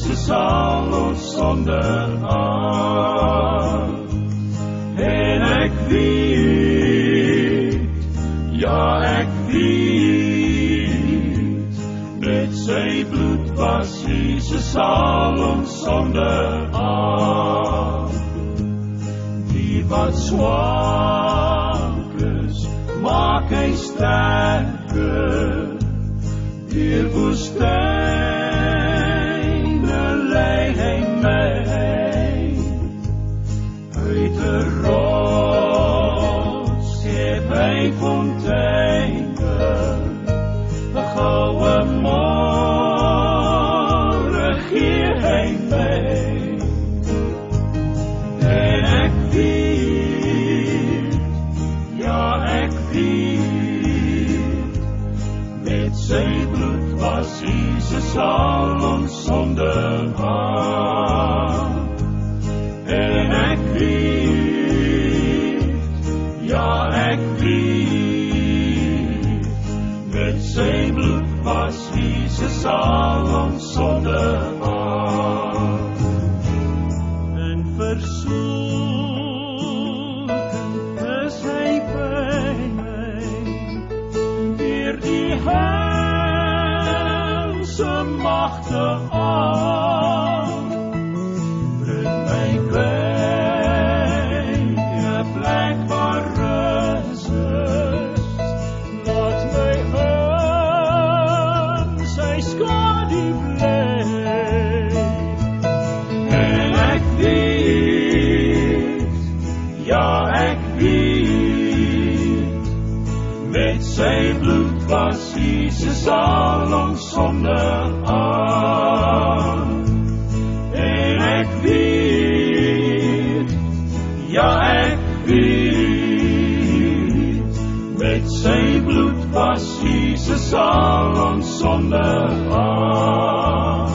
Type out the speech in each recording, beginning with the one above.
Jesus sal ons sonde aan. En ek weet, ja ek weet, met sy bloed was Jesus sal ons sonde aan. Die wat swak is, maak hy sterker, deur woestyne lei hy my, uit 'n rots skep hy fonteine, 'n goue môre gee hy my, en ek weet, ja ek weet, met sy bloed was Jesus al ons sonde aan. En ek weet, ja ek weet, met sy bloed was Jesus al ons sonde aan. En versoeking is hy by my, deur die helse magte aan, bring my by 'n plek waar rus is, laat my in sy skadu bly. En ek weet, ja ek weet, met sy bloed was Jesus al ons sonde aan. En ek weet, ja ek weet, met sy bloed was Jesus al ons sonde aan.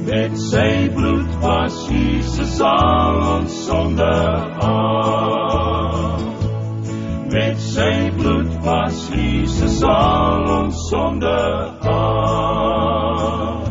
Met sy bloed was Jesus al ons sonde aan. Met sy bloed was Jesus al ons sonde aan.